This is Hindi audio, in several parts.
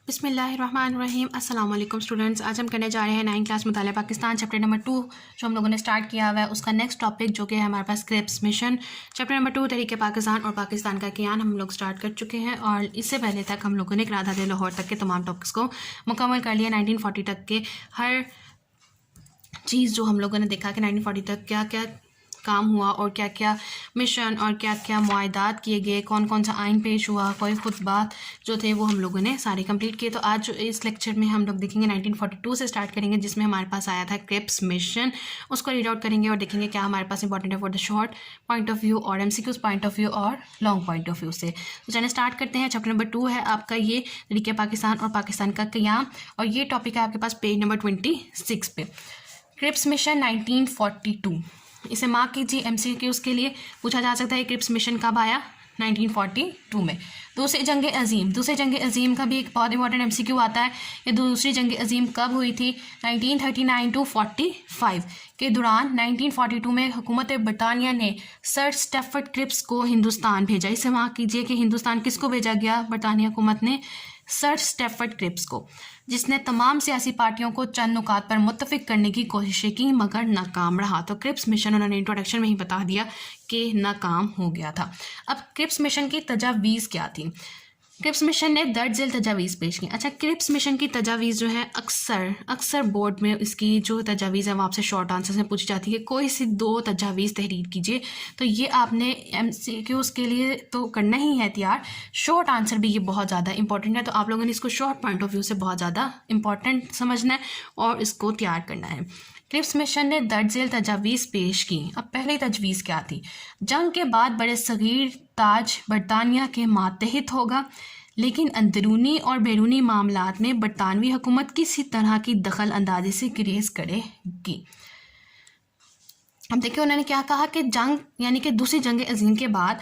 बिस्मिल्लाहिर्रहमानिर्रहीम अस्सलाम वालेकुम स्टूडेंट्स। आज हम करने जा रहे हैं 9th क्लास मुतालिया पाकिस्तान चैप्टर नंबर 2 जो हम लोगों ने स्टार्ट किया हुआ है। उसका नेक्स्ट टॉपिक जो कि है हमारे पास क्रिप्स मिशन चैप्टर नंबर 2 तहरीक पाकिस्तान और पाकिस्तान का कियान हम लोग स्टार्ट कर चुके हैं और इससे पहले तक हम लोगों ने कराधात लाहौर तक के तमाम टॉपिक्स को मुकम्मल कर लिया। 1940 तक के हर चीज़ जो हम लोगों ने देखा कि 1940 तक क्या क्या काम हुआ और क्या क्या मिशन और क्या क्या मुआहदात किए गए, कौन कौन सा आइन पेश हुआ, कोई खुतबात जो थे वो हम लोगों ने सारे कंप्लीट किए। तो आज इस लेक्चर में हम लोग देखेंगे 1942 से स्टार्ट करेंगे जिसमें हमारे पास आया था क्रिप्स मिशन। उसको रीड आउट करेंगे और देखेंगे क्या हमारे पास इंपॉर्टेंट है for the short point of view और MCQs पॉइंट ऑफ व्यू और लॉन्ग पॉइंट ऑफ व्यू से। तो चलिए स्टार्ट करते हैं। चैप्टर नंबर 2 है आपका ये तहरीक पाकिस्तान और पाकिस्तान का क़याम और ये टॉपिक है आपके पास पेज नंबर 26 पे। क्रिप्स मिशन 1942, इसे मार्क कीजिए। MCQs के लिए पूछा जा सकता है क्रिप्स मिशन कब आया? 1942 में। दूसरी जंग अज़ीम का भी एक बहुत इंपॉर्टेंट MCQ आता है। ये दूसरी जंग अज़ीम कब हुई थी? 1939 to 45 के दौरान 1942 में हुकूमत बरतानिया ने सर स्टैफर्ड क्रिप्स को हिंदुस्तान भेजा। इसे मार्क कीजिए कि हिंदुस्तान किसको भेजा गया? बरतानिया हुकूमत ने सर स्टैफर्ड क्रिप्स को, जिसने तमाम सियासी पार्टियों को चंद नुकात पर मुत्तफिक करने की कोशिशें की मगर नाकाम रहा। तो क्रिप्स मिशन उन्होंने इंट्रोडक्शन में ही बता दिया कि नाकाम हो गया था। अब क्रिप्स मिशन की तजावीज़ क्या थी? क्रिप्स मिशन ने दर्ज झेल तजावीज़ पेश की। अच्छा, क्रिप्स मिशन की तजावीज़ जो है अक्सर बोर्ड में इसकी जो तजावीज़ है वो आपसे शॉर्ट आंसर में पूछी जाती है। कोई सी 2 तजावीज़ तहरीर कीजिए। तो ये आपने MCQs के लिए तो करना ही है तैयार, शॉर्ट आंसर भी ये बहुत ज़्यादा इंपॉर्टेंट है। तो आप लोगों ने इसको शॉर्ट पॉइंट ऑफ व्यू से बहुत ज़्यादा इंपॉर्टेंट समझना है और इसको तैयार करना है। क्रिप्स मिशन ने दर्ज झेल तजावीज़ पेश की। अब पहली तजवीज़ क्या थी? जंग के बाद बड़े सगीर ताज बरतानिया के मातहत होगा, लेकिन अंदरूनी और बैरूनी मामलात में बरतानवी हुकूमत किसी तरह की दखल अंदाजी से गुरेज करेगी। अब देखिए उन्होंने क्या कहा कि जंग यानी कि दूसरी जंग अज़ीम के बाद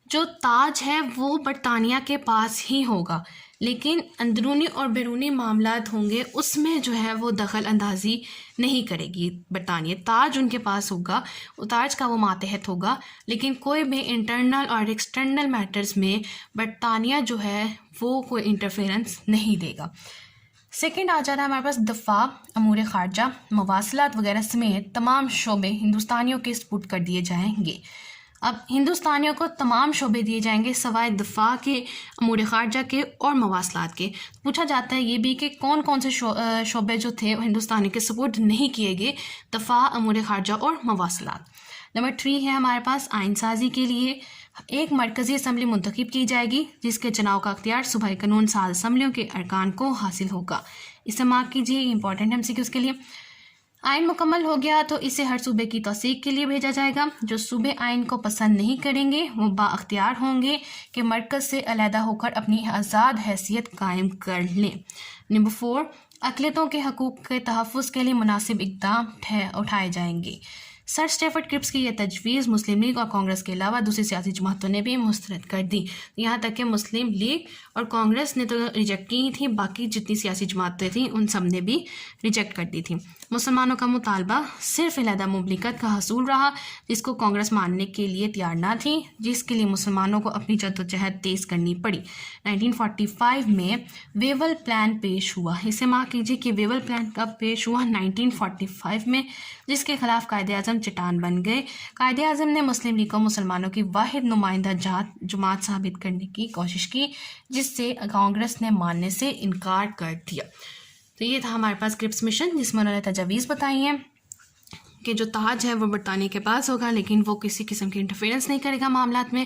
जो ताज है वो बरतानिया के पास ही होगा, लेकिन अंदरूनी और बैरूनी मामलात होंगे उसमें जो है वो दखल अंदाजी नहीं करेगी बरतानिया। ताज उनके पास होगा, ताज का वो मातहत होगा, लेकिन कोई भी इंटरनल और एक्सटर्नल मैटर्स में बरतानिया जो है वो कोई इंटरफेरेंस नहीं देगा। सेकंड आ जाता है हमारे पास दफ़ा, अमूर ख़ारजा, मवासलात वगैरह समेत तमाम शोबे हिंदुस्तानियों के सपुर्द कर दिए जाएंगे। अब हिंदुस्तानियों को तमाम शोबे दिए जाएंगे सवाए दफ़ा के, अमूर ख़ारजा के और मवासलात के। पूछा जाता है ये भी कि कौन कौन से शोबे जो थे हिंदुस्तानियों के सपोर्ट नहीं किए गए? दफ़ा, अमूर ख़ारजा और मवासलात। नंबर 3 है हमारे पास आइन साजी के लिए एक मरकज़ी असम्बली मुंतखब की जाएगी जिसके चुनाव का अख्तियार सूबाई कानून साज असम्बलियों के अरकान को हासिल होगा। इसे मार्क कीजिए, इंपॉर्टेंट MCQs के लिए। आइन मुकम्मल हो गया तो इसे हर सूबे की तौसीक के लिए भेजा जाएगा। जो सूबे आइन को पसंद नहीं करेंगे वो बाअख्तियार होंगे कि मरकज़ से अलहदा होकर अपनी आज़ाद हैसियत कायम कर लें। नंबर 4, अक़लियतों के हकूक़ के तहफ़्फ़ुज़ के लिए मुनासिब इक़दाम उठाए जाएंगे। सर स्टैफर्ड क्रिप्स की यह तजवीज़ मुस्लिम लीग और कांग्रेस के अलावा दूसरी सियासी जमातों ने भी मुस्तरद कर दी। यहाँ तक कि मुस्लिम लीग और कांग्रेस ने तो रिजेक्ट की थी, बाकी जितनी सियासी जमातें थीं उन सब ने भी रिजेक्ट कर दी थी। मुसलमानों का मुतालबा सिर्फ अलहदा मुमलिकत का हसूल रहा जिसको कांग्रेस मानने के लिए तैयार ना थी, जिसके लिए मुसलमानों को अपनी जद्दोजहद तेज़ करनी पड़ी। 1945 में वेवल प्लान पेश हुआ। इसे मार्क कीजिए कि वेवल प्लान कब पेश हुआ? 1945 में, जिसके खिलाफ कायदे आज़म चट्टान बन गए। कायदे आज़म ने मुस्लिम लीग को मुसलमानों की वाहिद नुमाइंदा जमात साबित करने की कोशिश की, जिससे कांग्रेस ने मानने से इनकार कर दिया। तो ये था हमारे पास क्रिप्स मिशन जिसमें उन्होंने तजावीज़ बताई हैं कि जो ताज है वो बरतानिया के पास होगा, लेकिन वो किसी किस्म की इंटरफेरेंस नहीं करेगा मामलात में।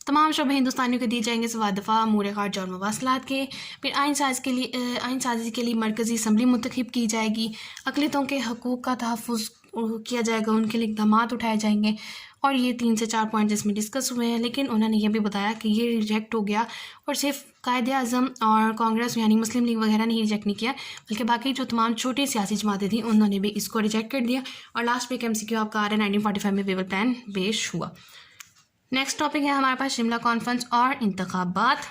तमाम शोबे हिंदुस्तानियों को दिए जाएंगे सवा दफ़ा, अमूर ख़ारजा और मवासलात के। फिर आइन साजी के लिए मरकज़ी असम्बली मुंतखब की जाएगी। अक़लियतों के हकूक़ का तहफ़्फ़ुज़ किया जाएगा, उनके लिए इक़दाम उठाए जाएंगे। और ये 3 से 4 पॉइंट इसमें डिस्कस हुए हैं, लेकिन उन्होंने ये भी बताया कि ये रिजेक्ट हो गया और सिर्फ कायदे आज़म और कांग्रेस यानी मुस्लिम लीग वगैरह ने ही रिजेक्ट नहीं किया, बल्कि बाकी जो तमाम छोटी सियासी जमातें थीं उन्होंने भी इसको रिजेक्ट कर दिया। और लास्ट पे एक MCQ आपका आ रहा है 1945 में वेवल प्लान पेश हुआ। नेक्स्ट टॉपिक है हमारे पास शिमला कॉन्फ्रेंस और इंतखाबात।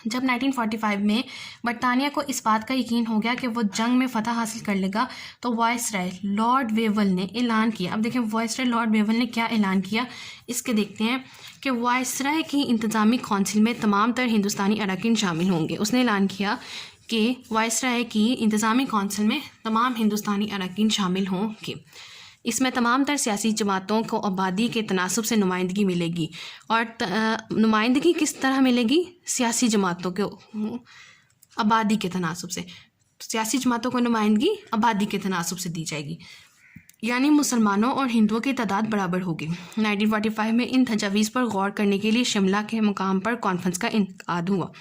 जब 1945 में बरतानिया को इस बात का यकीन हो गया कि वो जंग में फ़तह हासिल कर लेगा तो वायसराय लॉर्ड वेवल ने ऐलान किया। अब देखें वायसराय लॉर्ड वेवल ने क्या ऐलान किया, इसके देखते हैं कि वायसराय की इंतज़ामी कौंसिल में तमाम तर हिंदुस्तानी अरकान शामिल होंगे। उसने ऐलान किया कि वायसराय की इंतज़ामी कौंसिल में तमाम हिंदुस्तानी अरकान शामिल होंगे। इसमें तमाम तर सियासी जमातों को आबादी के तनासब से नुमाइंदगी मिलेगी। और नुमाइंदगी किस तरह मिलेगी? सियासी जमातों को आबादी के तनासब से, सियासी जमातों को नुमाइंदगी आबादी के तनासब से दी जाएगी, यानी मुसलमानों और हिंदुओं की तादाद बराबर होगी। 1945 में इन तजावीज़ पर गौर करने के लिए शिमला के मुकाम पर कॉन्फ्रेंस का इनेकाद हुआ।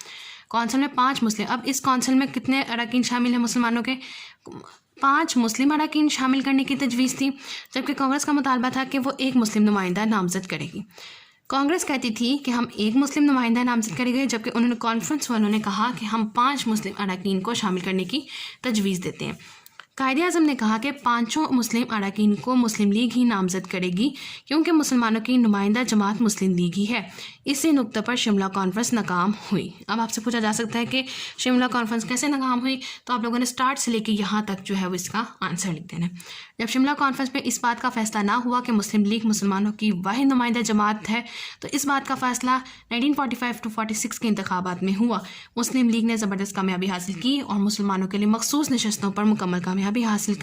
कौंसिल में 5 मुस्लिम, अब इस कौंसिल में कितने अरकान शामिल हैं मुसलमानों के? 5 मुस्लिम अरकान शामिल करने की तजवीज़ थी, जबकि कांग्रेस का मुतालबा था कि वो एक मुस्लिम नुमाइंदा नामज़द करेगी। कांग्रेस कहती थी कि हम एक मुस्लिम नुमाइंदा नामज़द करेंगे, जबकि उन्होंने कॉन्फ्रेंस वालों ने कहा कि हम 5 मुस्लिम अरकान को शामिल करने की तजवीज़ देते हैं। कायदे-आज़म ने कहा कि 5 मुस्लिम अरकान को मुस्लिम लीग ही नामज़द करेगी, क्योंकि मुसलमानों की नुमाइंदा जमात मुस्लिम लीग ही है। इसी नुक्ते पर शिमला कॉन्फ्रेंस नाकाम हुई। अब आपसे पूछा जा सकता है कि शिमला कॉन्फ्रेंस कैसे नाकाम हुई, तो आप लोगों ने स्टार्ट से लेकर यहाँ तक जो है वो इसका आंसर लिख देना है। जब शिमला कॉन्फ्रेंस में इस बात का फैसला ना हुआ कि मुस्लिम लीग मुसलमानों की वाहिद नुमाइंदा जमात है, तो इस बात का फैसला 1945 to 46 के इंतखाबात में हुआ। मुस्लिम लीग ने ज़बरदस्त कामयाबी हासिल की और मुसलमानों के लिए मखसूस नशस्तों पर मुकम्मल कामयाबी हासिल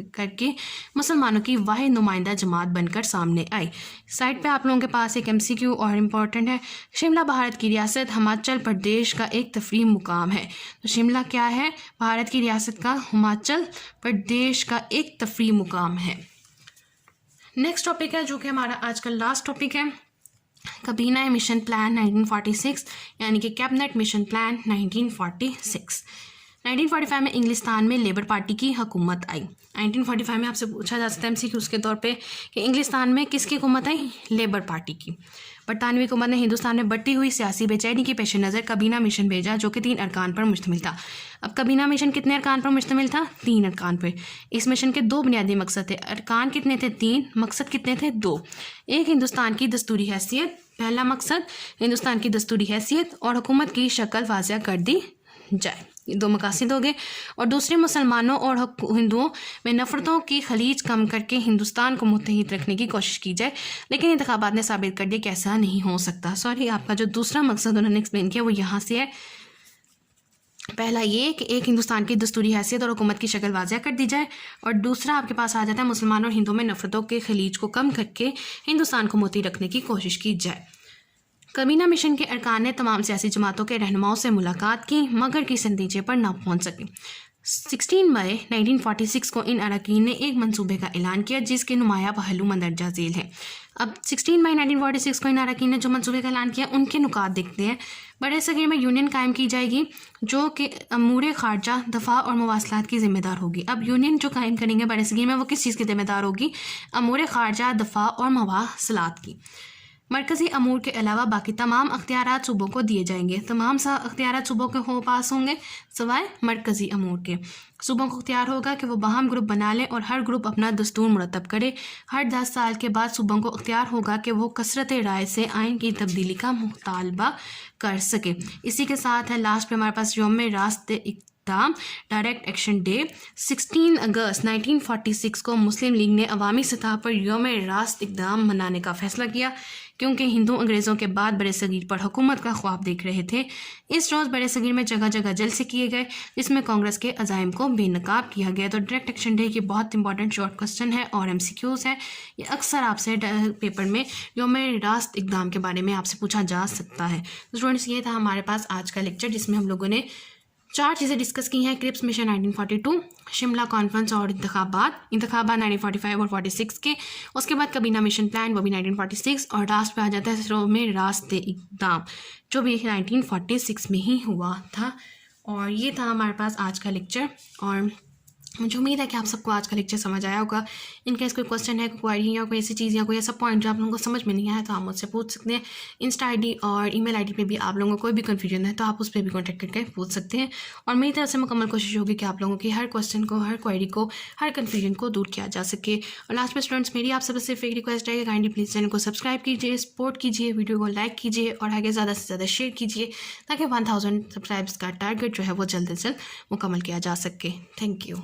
करके मुसलमानों की वाहिद नुमाइंदा जमात बनकर सामने आई। साइड पे आप लोगों के पास एक MCQ और इम्पोर्टेंट है, शिमला भारत की रियासत हिमाचल प्रदेश का एक तफरीह मुकाम है। तो शिमला क्या है? भारत की रियासत का हिमाचल प्रदेश का एक तफरीह मुकाम है। नेक्स्ट टॉपिक है जो कि हमारा आज का लास्ट टॉपिक है, काबीना मिशन प्लान 1946, यानी कि कैबिनेट मिशन प्लान 1946। 1945 में इंग्लिस्तान में लेबर पार्टी की हुकूमत आई। 1945 में आपसे पूछा जा सकता है MCQ के तौर पे कि इंग्लिस्तान में किसकी हुकूमत आई? लेबर पार्टी की। बरतानवी हुकूमत ने हिंदुस्तान में बढ़ती हुई सियासी बेचैनी के पेश नज़र काबीना मिशन भेजा, जो कि 3 अरकान पर मुश्तमिल था। अब काबीना मिशन कितने अरकान पर मुश्तमिल था? 3 अरकान पर। इस मिशन के 2 बुनियादी मकसद थे। अरकान कितने थे? 3। मकसद कितने थे? 2। एक, हिंदुस्तान की दस्तूरी हैसियत, पहला मकसद हिंदुस्तान की दस्तूरी हैसियत और हुकूमत की शक्ल वाज़िया कर दी जाए, ये 2 मकासद हो गए। और दूसरे, मुसलमानों और हिंदुओं में नफ़रतों की खलीज कम करके हिंदुस्तान को मुत्तहिद रखने की कोशिश की जाए, लेकिन इंतखाबात ने साबित कर दिया कि ऐसा नहीं हो सकता। सॉरी, आपका जो दूसरा मकसद उन्होंने एक्सप्लेन किया वो यहाँ से है। पहला ये कि एक, हिंदुस्तान की दस्तूरी हैसियत और हुकूमत की शक्ल वाज़िया कर दी जाए, और दूसरा आपके पास आ जाता है मुसलमानों और हिंदुओं में नफ़रतों के खलीज को कम करके हिंदुस्तान को मुत्तहिद रखने की कोशिश की जाए। काबीना मिशन के अरकान ने तमाम सियासी जमातों के रहनुमाओं से मुलाकात की, मगर किसी नतीजे पर ना पहुंच सके। 16 मई 1946 को इन अरकान ने एक मंसूबे का ऐलान किया, जिसके नुमाया पहलू मंदरजा झेल है। अब 16 मई 1946 को इन अरकान ने जो मंसूबे का ऐलान किया, उनके नुकात देखते हैं। बड़े सगीर में यूनियन कायम की जाएगी, जो कि अमूर खारजा, दफा और मवासलात की जिम्मेदार होगी। अब यूनियन जो कायम करेंगे बड़े सगीर में, वो किस चीज़ की जिम्मेदार होगी? अमूर खारजा, दफा और मवासलात की। मरकज़ी अमूर के अलावा बाकी तमाम अख्तियारात सूबों को दिए जाएंगे। तमाम अख्तियारात सूबों के पास होंगे सिवाय मरकज़ी अमूर के। सूबों को अख्तियार होगा कि वो बाहम ग्रुप बना लें और हर ग्रुप अपना दस्तूर मुरतब करे। हर 10 साल के बाद सूबों को अख्तियार होगा कि वो कसरत राय से आइन की तब्दीली का मुतालबा कर सके। इसी के साथ है लास्ट पे हमारे पास यौम रास्त इक़दाम, डायरेक्ट एक्शन डे। 16 अगस्त 1946 को मुस्लिम लीग ने अवामी सतह पर यौम रास्त इक़दाम मनाने का फ़ैसला किया, क्योंकि हिंदू अंग्रेज़ों के बाद बड़े सगीर पर हुकूमत का ख्वाब देख रहे थे। इस रोज़ बड़े सगीर में जगह जगह जलसे किए गए, जिसमें कांग्रेस के अज़ाइम को बेनकाब किया गया। तो डायरेक्ट एक्शन डे की बहुत इंपॉर्टेंट शॉर्ट क्वेश्चन है और MCQs है। ये अक्सर आपसे पेपर में यौम रास्त इक़दाम के बारे में आपसे पूछा जा सकता है। तो स्टूडेंट्स, ये था हमारे पास आज का लेक्चर, जिसमें हम लोगों ने 4 चीज़ें डिस्कस की हैं। क्रिप्स मिशन 1942, शिमला कॉन्फ्रेंस और इंतखाबात 1945 और 46 के, उसके बाद काबीना मिशन प्लान वो भी 1946, और लास्ट पे आ जाता है यौम रास्त इक़दाम, जो भी 1946 में ही हुआ था। और ये था हमारे पास आज का लेक्चर। और मुझे उम्मीद है कि आप सबको आज का लेक्चर समझ आया होगा। इनकेस कोई क्वेश्चन है, कोई क्वेरी या कोई ऐसी चीज़ या कोई ऐसा पॉइंट जो आप लोगों को समझ में नहीं आया तो आप मुझसे पूछ सकते हैं। इंस्टा आईडी और ईमेल आईडी पे भी आप लोगों को कोई भी कन्फ्यूजन है तो आप उस पर भी कॉन्टैक्ट करके पूछ सकते हैं। और मेरी तरफ से मुकम्मल कोशिश होगी कि आप लोगों की हर क्वेश्चन को, हर क्वेरी को, हर कन्फ्यूजन को दूर किया जा सके। और लास्ट में स्टूडेंट्स, मेरी आप सबसे सिर्फ एक रिक्वेस्ट है कि काइंडली प्लीज़ चैनल को सब्सक्राइब कीजिए, सपोर्ट कीजिए, वीडियो को लाइक कीजिए और आगे ज़्यादा से ज़्यादा शेयर कीजिए ताकि 1000 सब्सक्राइब्स का टारगेट जो है वो जल्द से जल्द मुकम्मल किया जा सके। Thank you.